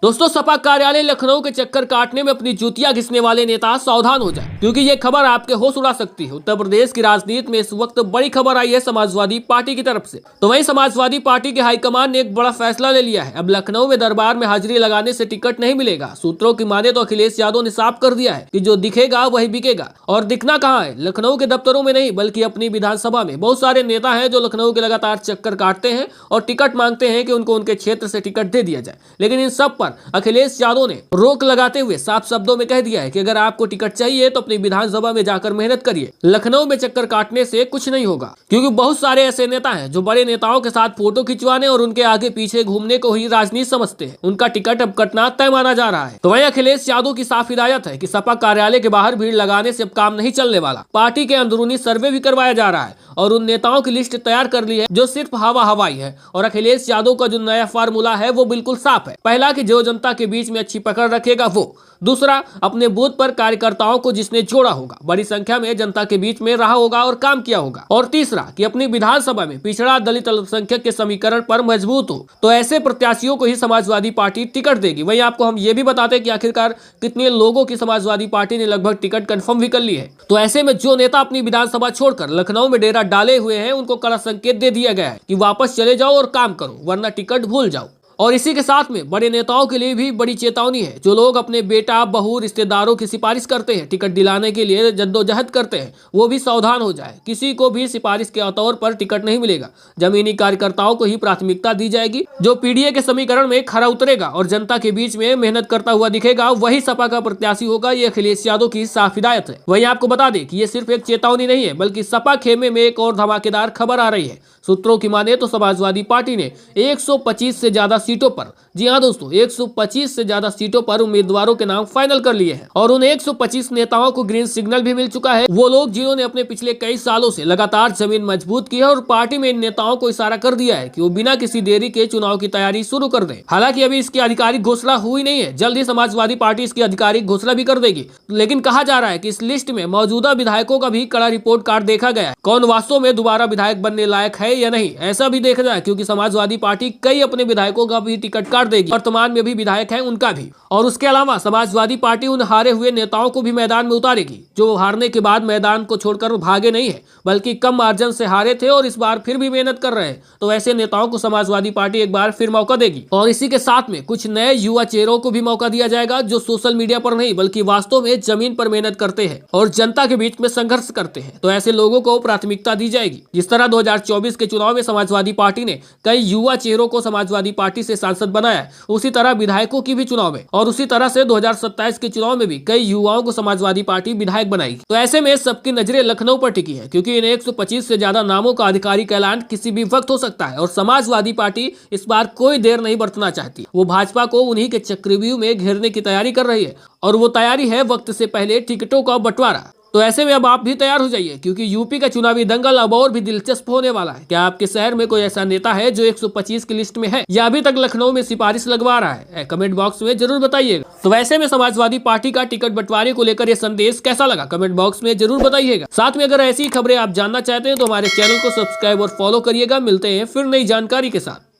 दोस्तों, सपा कार्यालय लखनऊ के चक्कर काटने में अपनी जूतियां घिसने वाले नेता सावधान हो जाए, क्योंकि ये खबर आपके होश उड़ा सकती है। उत्तर प्रदेश की राजनीति में इस वक्त बड़ी खबर आई है समाजवादी पार्टी की तरफ से। तो वहीं समाजवादी पार्टी के हाईकमान ने एक बड़ा फैसला ले लिया है। अब लखनऊ में दरबार में हाजिरी लगाने से टिकट नहीं मिलेगा। सूत्रों की माने तो अखिलेश यादव ने साफ कर दिया है कि जो दिखेगा वही बिकेगा। और दिखना कहाँ है, लखनऊ के दफ्तरों में नहीं बल्कि अपनी विधानसभा में। बहुत सारे नेता हैं जो लखनऊ के लगातार चक्कर काटते हैं और टिकट मांगते हैं कि उनको उनके क्षेत्र से टिकट दे दिया जाए, लेकिन इन सब पर अखिलेश यादव ने रोक लगाते हुए साफ शब्दों में कह दिया है कि अगर आपको टिकट चाहिए तो अपनी विधानसभा में जाकर मेहनत करिए। लखनऊ में चक्कर काटने से कुछ नहीं होगा, क्योंकि बहुत सारे ऐसे नेता हैं जो बड़े नेताओं के साथ फोटो खिंचवाने और उनके आगे पीछे घूमने को ही राजनीति समझते हैं। उनका टिकट अब कटना तय माना जा रहा है। तो वहीं अखिलेश यादव की साफ हिदायत है कि सपा कार्यालय के बाहर भीड़ लगाने से अब काम नहीं चलने वाला। पार्टी के अंदरूनी सर्वे भी करवाया जा रहा है और उन नेताओं की लिस्ट तैयार कर ली है जो सिर्फ हवा हवाई है। और अखिलेश यादव का जो नया फार्मूला है वो बिल्कुल साफ है। पहला कि जो जनता के बीच में अच्छी पकड़ रखेगा वो। दूसरा, अपने बूथ पर कार्यकर्ताओं को जिसने जोड़ा होगा, बड़ी संख्या में जनता के बीच में रहा होगा और काम किया होगा। और तीसरा कि अपनी विधानसभा में पिछड़ा दलित अल्पसंख्यक के समीकरण पर मजबूत हो। तो ऐसे प्रत्याशियों को ही समाजवादी पार्टी टिकट देगी। वहीं आपको हम ये भी बताते हैं कि आखिरकार कितने लोगों की समाजवादी पार्टी ने लगभग टिकट कंफर्म भी कर ली है। तो ऐसे में जो नेता अपनी विधानसभा छोड़कर लखनऊ में डेरा डाले हुए हैं उनको कड़ा संकेत दे दिया गया है कि वापस चले जाओ और काम करो, वरना टिकट भूल जाओ। और इसी के साथ में बड़े नेताओं के लिए भी बड़ी चेतावनी है। जो लोग अपने बेटा बहू रिश्तेदारों की सिफारिश करते हैं, टिकट दिलाने के लिए जद्दोजहद करते हैं, वो भी सावधान हो जाए। किसी को भी सिफारिश के तौर पर टिकट नहीं मिलेगा। जमीनी कार्यकर्ताओं को ही प्राथमिकता दी जाएगी। जो पीडीए के समीकरण में खरा उतरेगा और जनता के बीच में मेहनत करता हुआ दिखेगा वही सपा का प्रत्याशी होगा। ये अखिलेश यादव की साफ हिदायत है। वहीं आपको बता दें कि ये सिर्फ एक चेतावनी नहीं है, बल्कि सपा खेमे में एक और धमाकेदार खबर आ रही है। सूत्रों की माने तो समाजवादी पार्टी ने 125 से ज्यादा सीटों पर, जी हाँ दोस्तों, 125 से ज्यादा सीटों पर उम्मीदवारों के नाम फाइनल कर लिए हैं। और उन 125 नेताओं को ग्रीन सिग्नल भी मिल चुका है। वो लोग जिन्होंने अपने पिछले कई सालों से लगातार जमीन मजबूत की है और पार्टी में इन नेताओं को इशारा कर दिया है कि वो बिना किसी देरी के चुनाव की तैयारी शुरू कर दें। हालांकि अभी इसकी आधिकारिक घोषणा हुई नहीं है। जल्द ही समाजवादी पार्टी इसकी आधिकारिक घोषणा भी कर देगी। लेकिन कहा जा रहा है कि इस लिस्ट में मौजूदा विधायकों का भी कड़ा रिपोर्ट कार्ड देखा गया है। कौन वास्तव में दोबारा विधायक बनने लायक है या नहीं, ऐसा भी देखा जाए, क्योंकि समाजवादी पार्टी कई अपने विधायकों का भी टिकट काट देगी। वर्तमान में भी विधायक हैं उनका भी। और उसके अलावा समाजवादी पार्टी उन हारे हुए नेताओं को भी मैदान में उतारेगी जो हारने के बाद मैदान को छोड़कर भागे नहीं है, बल्कि कम मार्जिन से हारे थे और इस बार फिर भी मेहनत कर रहे हैं। तो ऐसे नेताओं को समाजवादी पार्टी एक बार फिर मौका देगी। और इसी के साथ में कुछ नए युवा चेहरों को भी मौका दिया जाएगा जो सोशल मीडिया पर नहीं बल्कि वास्तव में जमीन पर मेहनत करते हैं और जनता के बीच में संघर्ष करते हैं। तो ऐसे लोगों को प्राथमिकता दी जाएगी। जिस तरह 2024 के चुनाव में समाजवादी पार्टी ने कई युवा चेहरों को समाजवादी पार्टी से सांसद बनाया, उसी तरह विधायकों की भी चुनाव में, और उसी तरह से 2027 के चुनाव में भी कई युवाओं को समाजवादी पार्टी विधायक बनाएगी। तो ऐसे में सबकी नजरें लखनऊ पर टिकी है, क्योंकि इन 125 से ज्यादा नामों का आधिकारिक ऐलान किसी भी वक्त हो सकता है। और समाजवादी पार्टी इस बार कोई देर नहीं बरतना चाहती। वो भाजपा को उन्हीं के चक्रव्यूह में घेरने की तैयारी कर रही है, और वो तैयारी है वक्त से पहले टिकटों का बंटवारा। तो ऐसे में अब आप भी तैयार हो जाइए, क्योंकि यूपी का चुनावी दंगल अब और भी दिलचस्प होने वाला है। क्या आपके शहर में कोई ऐसा नेता है जो 125 की लिस्ट में है या अभी तक लखनऊ में सिफारिश लगवा रहा है? कमेंट बॉक्स में जरूर बताइएगा। तो वैसे में समाजवादी पार्टी का टिकट बंटवारे को लेकर ये संदेश कैसा लगा, कमेंट बॉक्स में जरूर बताइएगा। साथ में अगर ऐसी खबरें आप जानना चाहते हैं तो हमारे चैनल को सब्सक्राइब और फॉलो करिएगा। मिलते हैं फिर नई जानकारी के साथ।